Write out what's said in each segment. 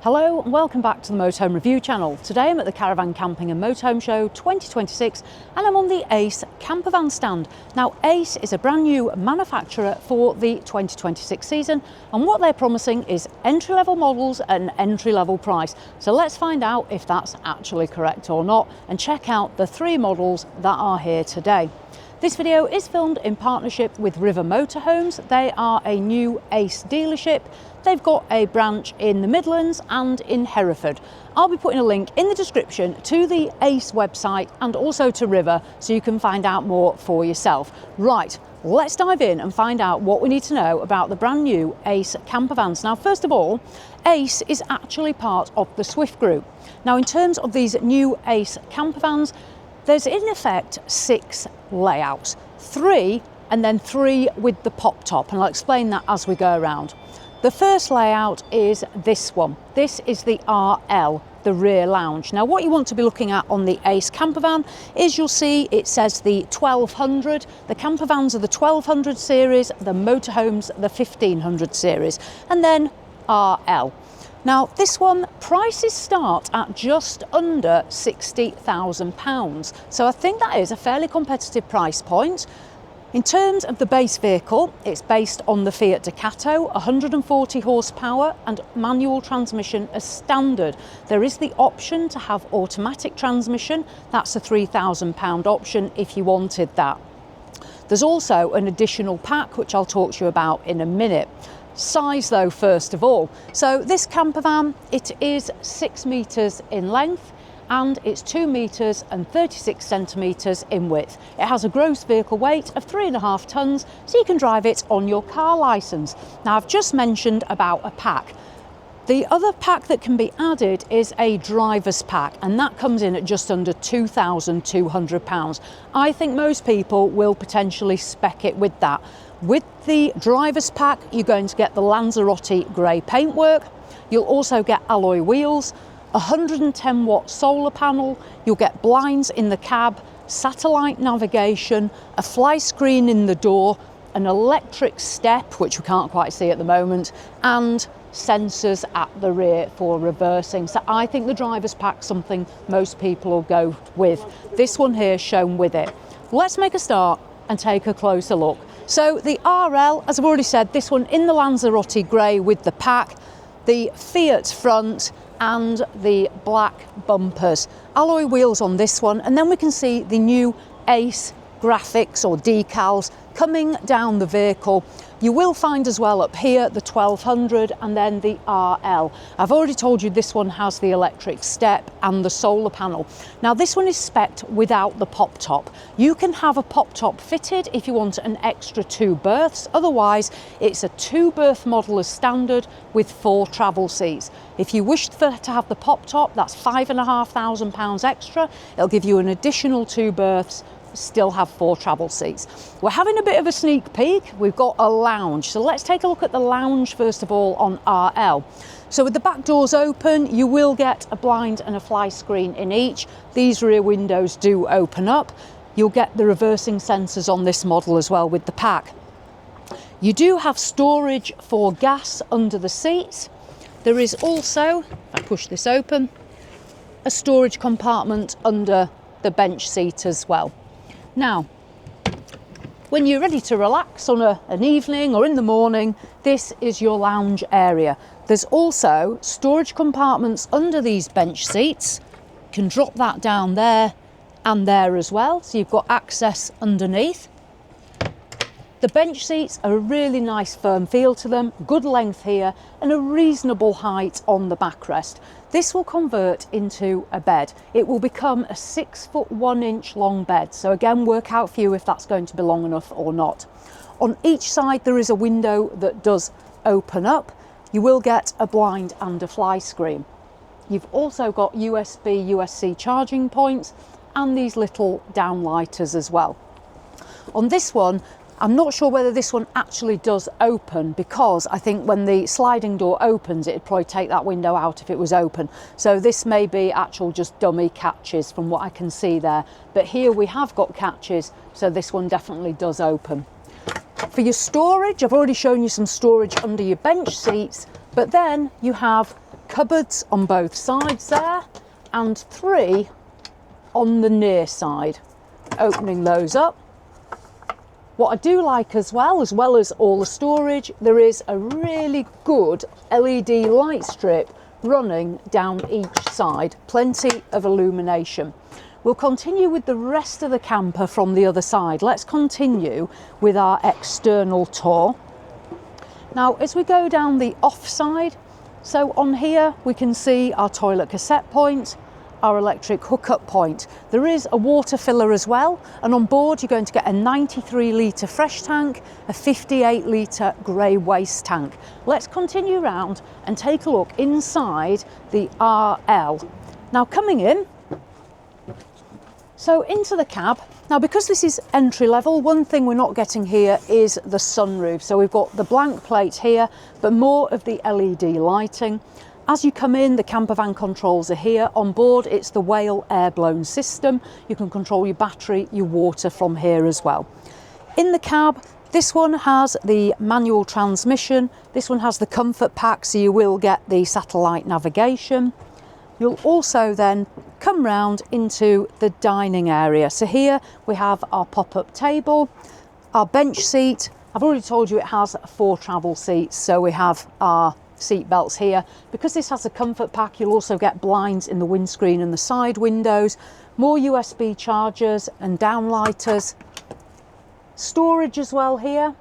Hello and welcome back to the Motorhome Review channel. Today I'm at the Caravan Camping and Motorhome Show 2026 and I'm on the Ace Campervan stand. Now Ace is a brand new manufacturer for the 2026 season and what they're promising is entry-level models at an entry-level price. So let's find out if that's actually correct or not and check out the three models that are here today. This video is filmed in partnership with River Motorhomes. They are a new Ace dealership. They've got a branch in the Midlands and in Hereford. I'll be putting a link in the description to the Ace website and also to River so you can find out more for yourself. Right, let's dive in and find out what we need to know about the brand new Ace Campervans. Now, first of all, Ace is actually part of the Swift Group. Now, in terms of these new Ace Campervans, there's in effect 6 layouts, 3 and then 3 with the pop top, and I'll explain that as we go around. The first layout is this one. This is the RL, the rear lounge. Now what you want to be looking at on the Ace Campervan is you'll see it says the 1200. The Campervans are the 1200 series, the Motorhomes the 1500 series, and then RL. Now this one, prices start at just under £60,000. So I think that is a fairly competitive price point. In terms of the base vehicle, it's based on the Fiat Ducato, 140 horsepower and manual transmission as standard. There is the option to have automatic transmission. That's a £3,000 option if you wanted that. There's also an additional pack, which I'll talk to you about in a minute. Size though, first of all. So this campervan, it is 6 metres in length and it's 2 metres and 36 centimetres in width. It has a gross vehicle weight of 3.5 tonnes, so you can drive it on your car licence. Now I've just mentioned about a pack. The other pack that can be added is a driver's pack, and that comes in at just under £2,200. I think most people will potentially spec it with that. With the driver's pack, you're going to get the Lanzarote grey paintwork. You'll also get alloy wheels, 110 watt solar panel, you'll get blinds in the cab, satellite navigation, a fly screen in the door, an electric step, which we can't quite see at the moment, and sensors at the rear for reversing. So I think the driver's pack's something most people will go with. This one here shown with it. Let's make a start and take a closer look. So the RL, as I've already said, this one in the Lanzarote grey with the pack, the Fiat front and the black bumpers. Alloy wheels on this one, and then we can see the new Ace graphics or decals coming down the vehicle. You will find as well up here the 1200 and then the RL. I've already told you this one has the electric step and the solar panel. Now this one is spec'd without the pop top. You can have a pop top fitted if you want an extra 2 berths. Otherwise, it's a 2 berth model as standard with 4 travel seats. If you wish to have the pop top, that's £5,500 extra. It'll give you an additional 2 berths, still have 4 travel seats. We're having a bit of a sneak peek. We've got a lounge. So let's take a look at the lounge first of all on RL. So with the back doors open, you will get a blind and a fly screen in each. These rear windows do open up. You'll get the reversing sensors on this model as well with the pack. You do have storage for gas under the seats. There is also, if I push this open, a storage compartment under the bench seat as well. Now, when you're ready to relax on an evening or in the morning, this is your lounge area. There's also storage compartments under these bench seats. You can drop that down there and there as well, so you've got access underneath. The bench seats are a really nice firm feel to them, good length here and a reasonable height on the backrest. This will convert into a bed. It will become a 6 foot 1 inch long bed. So again, work out for you if that's going to be long enough or not. On each side there is a window that does open up. You will get a blind and a fly screen. You've also got USB, USB-C charging points and these little downlighters as well. On this one, I'm not sure whether this one actually does open because I think when the sliding door opens, it'd probably take that window out if it was open. So this may be actual just dummy catches from what I can see there. But here we have got catches, so this one definitely does open. For your storage, I've already shown you some storage under your bench seats, but then you have cupboards on both sides there, and 3 on the near side. Opening those up. What I do like as well as all the storage, there is a really good LED light strip running down each side. Plenty of illumination. We'll continue with the rest of the camper from the other side. Let's continue with our external tour. Now, as we go down the off side, so on here we can see our toilet cassette point, our electric hookup point. There is a water filler as well, and on board you're going to get a 93 litre fresh tank, a 58 litre grey waste tank. Let's continue round and take a look inside the RL. Now, coming in, so into the cab. Now, because this is entry level, one thing we're not getting here is the sunroof. So we've got the blank plate here, but more of the LED lighting. As you come in, the Campervan controls are here. On board, it's the Whale air-blown system. You can control your battery, your water from here as well. In the cab, this one has the manual transmission. This one has the comfort pack, so you will get the satellite navigation. You'll also then come round into the dining area. So here we have our pop-up table, our bench seat. I've already told you it has 4 travel seats, so we have our seat belts here. Because this has a comfort pack, you'll also get blinds in the windscreen and the side windows, more USB chargers and downlighters, storage as well here.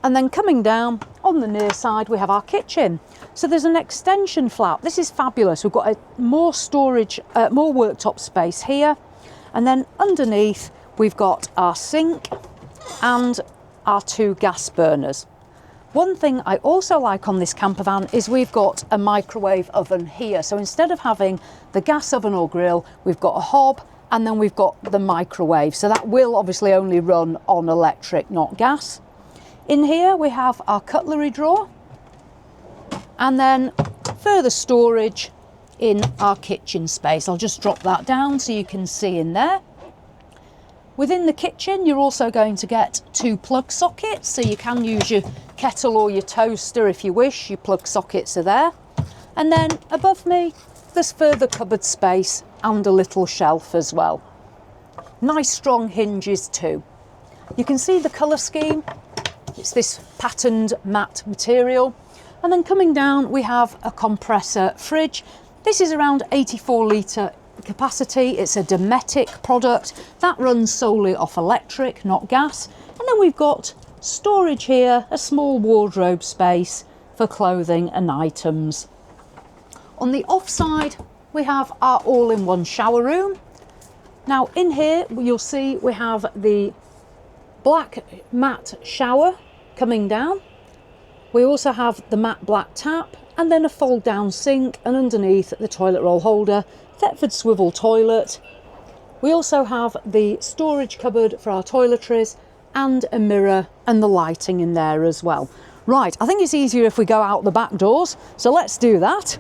And then coming down on the near side, we have our kitchen. So there's an extension flap. This is fabulous. We've got more storage, more worktop space here. And then underneath, we've got our sink and our 2 gas burners. One thing I also like on this Campervan is we've got a microwave oven here. So instead of having the gas oven or grill, we've got a hob, and then we've got the microwave. So that will obviously only run on electric, not gas. In here we have our cutlery drawer, and then further storage in our kitchen space. I'll just drop that down so you can see in there. Within the kitchen, you're also going to get 2 plug sockets, so you can use your kettle or your toaster if you wish. Your plug sockets are there. And then above me, there's further cupboard space and a little shelf as well. Nice strong hinges too. You can see the colour scheme. It's this patterned matte material. And then coming down, we have a compressor fridge. This is around 84 litre capacity. It's a Dometic product that runs solely off electric, not gas. And then we've got storage here, a small wardrobe space for clothing and items. On the off side, we have our all-in-one shower room. Now in here, you'll see we have the black matte shower coming down. We also have the matte black tap, and then a fold down sink, and underneath the toilet roll holder, Thetford swivel toilet. We also have the storage cupboard for our toiletries and a mirror and the lighting in there as well. Right, I think it's easier if we go out the back doors, so let's do that.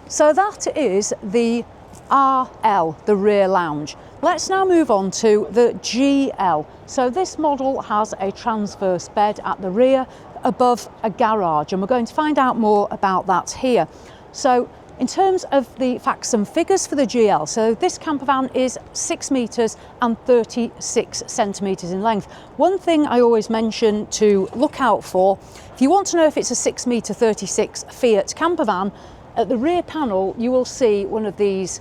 So that is the RL, the rear lounge. Let's now move on to the GL. So this model has a transverse bed at the rear above a garage, and we're going to find out more about that here. So in terms of the facts and figures for the GL, so this campervan is 6 metres and 36 centimetres in length. One thing I always mention to look out for, if you want to know if it's a 6 metre 36 Fiat campervan, at the rear panel you will see one of these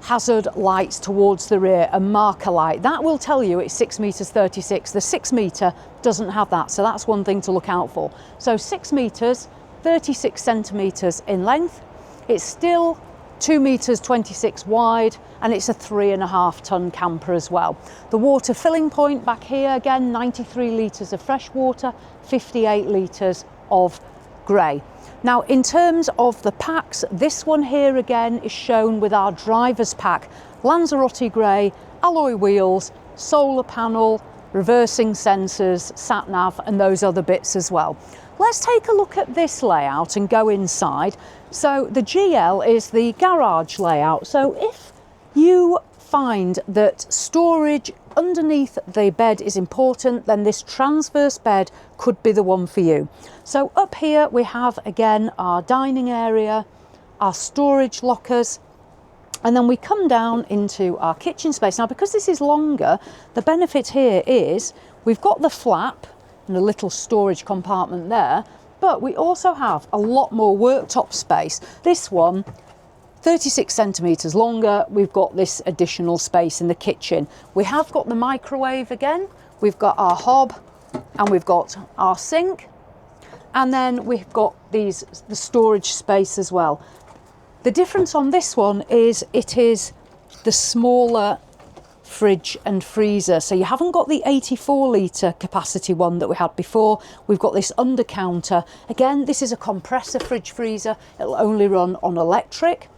hazard lights towards the rear, a marker light. That will tell you it's 6 metres 36. The 6 metre doesn't have that, so that's one thing to look out for. So 6 metres, 36 centimetres in length. It's still 2 metres 26 wide, and it's a 3.5 tonne camper as well. The water filling point back here, again, 93 litres of fresh water, 58 litres of grey. Now, in terms of the packs, this one here again is shown with our driver's pack. Lanzarote grey, alloy wheels, solar panel, reversing sensors, sat nav, and those other bits as well. Let's take a look at this layout and go inside. So the GL is the garage layout. So if you find that storage underneath the bed is important, then this transverse bed could be the one for you. So up here we have again our dining area, our storage lockers, and then we come down into our kitchen space. Now, because this is longer, the benefit here is we've got the flap and a little storage compartment there, but we also have a lot more worktop space. This one, 36 centimetres longer, we've got this additional space in the kitchen. We have got the microwave again, we've got our hob, and we've got our sink, and then we've got the storage space as well. The difference on this one is it is the smaller fridge and freezer, so you haven't got the 84 litre capacity one that we had before. We've got this under counter. Again, this is a compressor fridge freezer, it'll only run on electric.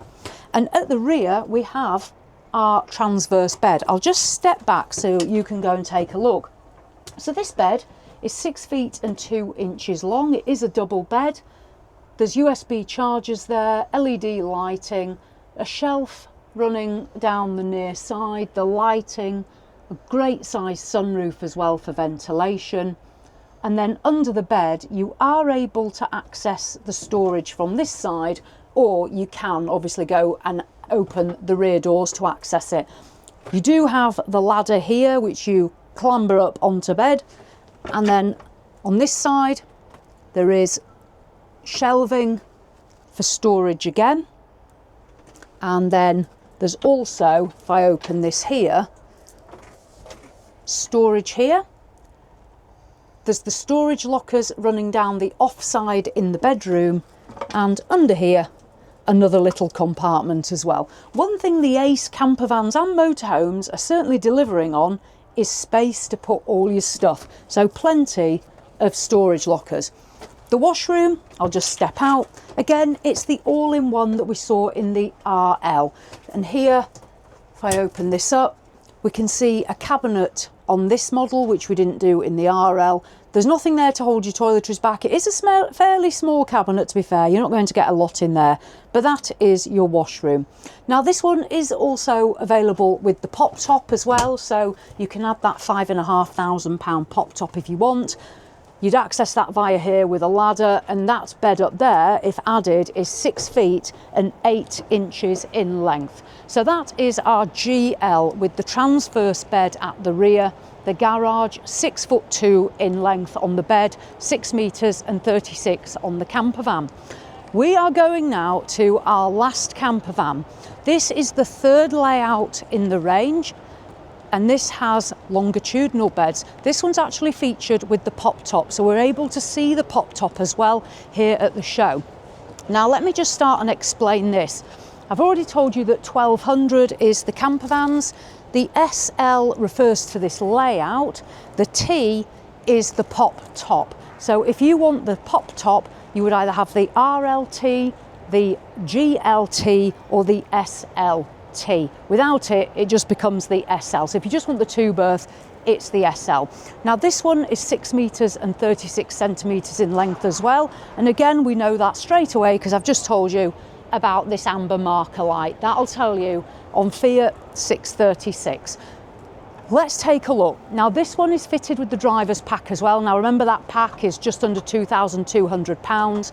And at the rear we have our transverse bed. I'll just step back so you can go and take a look. So this bed is 6 feet and 2 inches long. It is a double bed. There's USB chargers there, LED lighting, a shelf running down the near side, the lighting, a great size sunroof as well for ventilation. And then under the bed you are able to access the storage from this side, or you can obviously go and open the rear doors to access it. You do have the ladder here which you clamber up onto bed, and then on this side there is shelving for storage again, and then there's also, if I open this here, storage here. There's the storage lockers running down the off side in the bedroom, and under here another little compartment as well. One thing the Ace campervans and motorhomes are certainly delivering on is space to put all your stuff, so plenty of storage lockers. The washroom, I'll just step out. Again, it's the all-in-one that we saw in the RL. And here, if I open this up, we can see a cabinet on this model, which we didn't do in the RL. There's nothing there to hold your toiletries back. It is a fairly small cabinet, to be fair. You're not going to get a lot in there, but that is your washroom. Now, this one is also available with the pop top as well, so you can add that £5,500 pop top if you want. You'd access that via here with a ladder, and that bed up there, if added, is 6 feet and 8 inches in length. So that is our GL with the transverse bed at the rear. The garage, 6'2" in length on the bed, 6 metres and 36 on the campervan. We are going now to our last campervan. This is the third layout in the range, and this has longitudinal beds. This one's actually featured with the pop top, so we're able to see the pop top as well here at the show. Now let me just start and explain this. I've already told you that 1200 is the campervans. The SL refers to this layout. The T is the pop top. So if you want the pop top, you would either have the RLT, the GLT, or the SLT. Without it, it just becomes the SL. So if you just want the 2-berth, it's the SL. Now this one is 6 metres and 36 centimetres in length as well. And again, we know that straight away because I've just told you about this amber marker light. That'll tell you on Fiat 636. Let's take a look. Now this one is fitted with the driver's pack as well. Now remember, that pack is just under £2,200.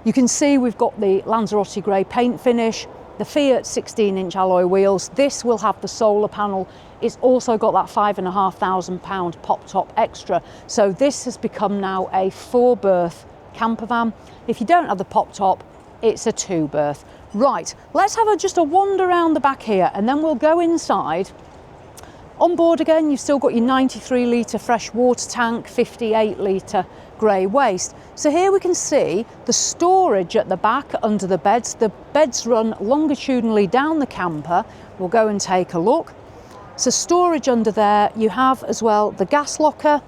You can see we've got the Lanzarote grey paint finish, the Fiat 16-inch alloy wheels. This will have the solar panel. It's also got that £5,500 pop top extra. So this has become now a 4-berth campervan. If you don't have the pop top, it's a 2-berth. Right, let's have just a wander around the back here, and then we'll go inside. On board again, you've still got your 93 litre fresh water tank, 58 litre grey waste. So here we can see the storage at the back under the beds. The beds run longitudinally down the camper. We'll go and take a look. So storage under there, you have as well the gas locker,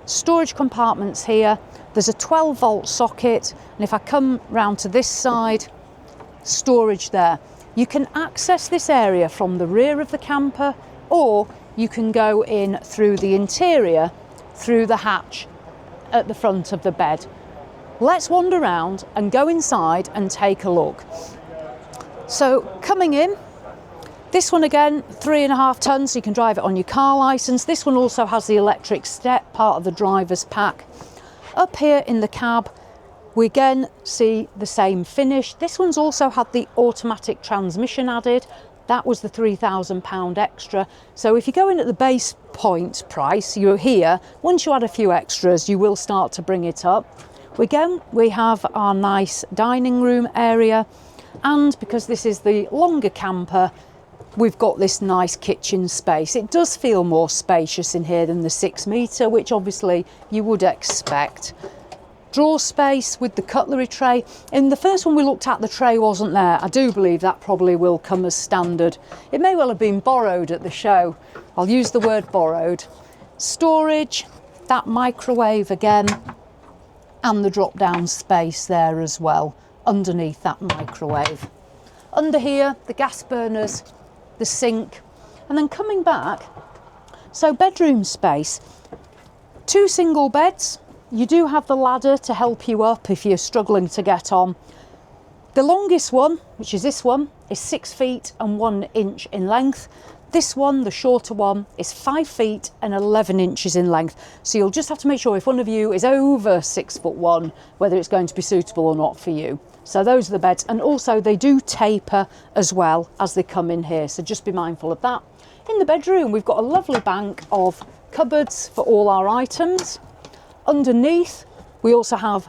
storage compartments here. There's a 12-volt socket, and if I come round to this side, storage there. You can access this area from the rear of the camper, or you can go in through the interior, through the hatch at the front of the bed. Let's wander around and go inside and take a look. So coming in, this one again, 3.5 tons, so you can drive it on your car licence. This one also has the electric step, part of the driver's pack. Up here in the cab, We again see the same finish. This one's also had the automatic transmission added. That was the £3,000 extra. So if you go in at the base point price, you're here. Once you add a few extras, you will start to bring it up. Again, we have our nice dining room area. And because this is the longer camper, we've got this nice kitchen space. It does feel more spacious in here than the 6 metre, which obviously you would expect. Drawer space with the cutlery tray. In the first one we looked at, the tray wasn't there. I do believe that probably will come as standard. It may well have been borrowed at the show. I'll use the word borrowed. Storage, that microwave again, and the drop down space there as well, underneath that microwave. Under here, the gas burners, the sink, and then coming back, so bedroom space, 2 single beds. You do have the ladder to help you up if you're struggling to get on. The longest one, which is this one, is 6 feet and 1 inch in length. This one, the shorter one, is 5 feet and 11 inches in length. So you'll just have to make sure if one of you is over 6'1", whether it's going to be suitable or not for you. So those are the beds, and also they do taper as well as they come in here. So just be mindful of that. In the bedroom, we've got a lovely bank of cupboards for all our items. Underneath, we also have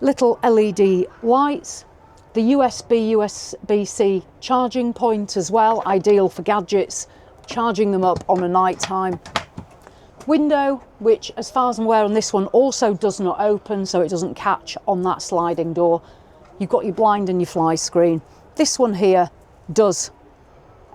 little LED lights, the USB-C charging point as well, ideal for gadgets, charging them up on a night time. Window, which as far as I'm aware on this one also does not open, so it doesn't catch on that sliding door. You've got your blind and your fly screen. This one here does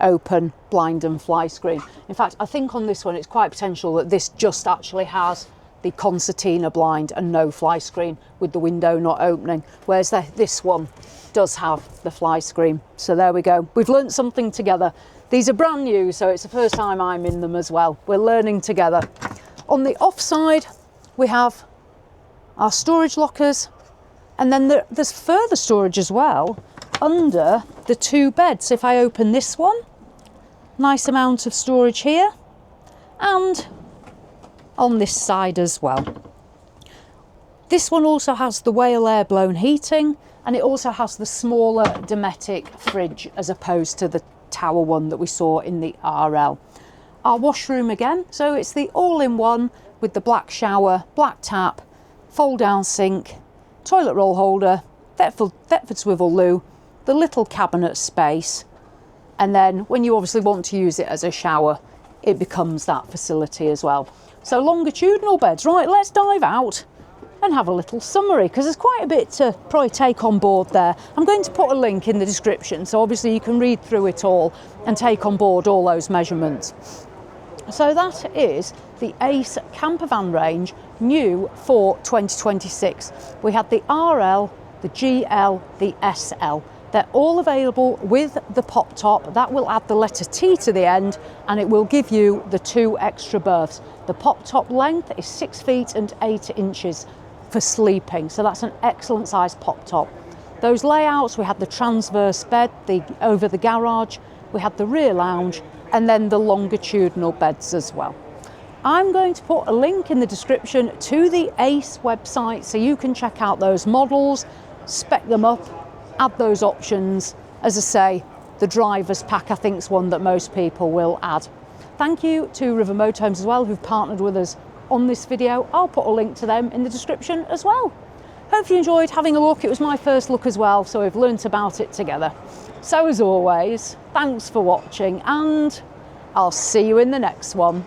open blind and fly screen. In fact, I think on this one it's quite potential that this just actually has the concertina blind and no fly screen, with the window not opening, whereas this one does have the fly screen. So there we go, we've learnt something together. These are brand new, so it's the first time I'm in them as well. We're learning together. On the off side, we have our storage lockers, and then there's further storage as well under the 2 beds. If I open this one, nice amount of storage here, and on this side as well. This one also has the whale air blown heating, and it also has the smaller Dometic fridge as opposed to the tower one that we saw in the RL. Our washroom again, so it's the all-in-one with the black shower, black tap, fold down sink, toilet roll holder, Thetford swivel loo, the little cabinet space, and then when you obviously want to use it as a shower, it becomes that facility as well. So longitudinal beds. Right, let's dive out and have a little summary, because there's quite a bit to probably take on board there. I'm going to put a link in the description, so obviously you can read through it all and take on board all those measurements. So that is the Ace Campervan range, new for 2026. We had the RL, the GL, the SL. They're all available with the pop top. That will add the letter T to the end, and it will give you the 2 extra berths. The pop top length is 6 feet and 8 inches for sleeping, so that's an excellent size pop top. Those layouts, we had the transverse bed over the garage, we had the rear lounge, and then the longitudinal beds as well. I'm going to put a link in the description to the Ace website so you can check out those models, spec them up, add those options. As I say, the driver's pack I think is one that most people will add. Thank you to River Motorhomes as well, who've partnered with us on this video. I'll put a link to them in the description as well. Hope you enjoyed having a look. It was my first look as well, so we've learnt about it together. So as always, thanks for watching, and I'll see you in the next one.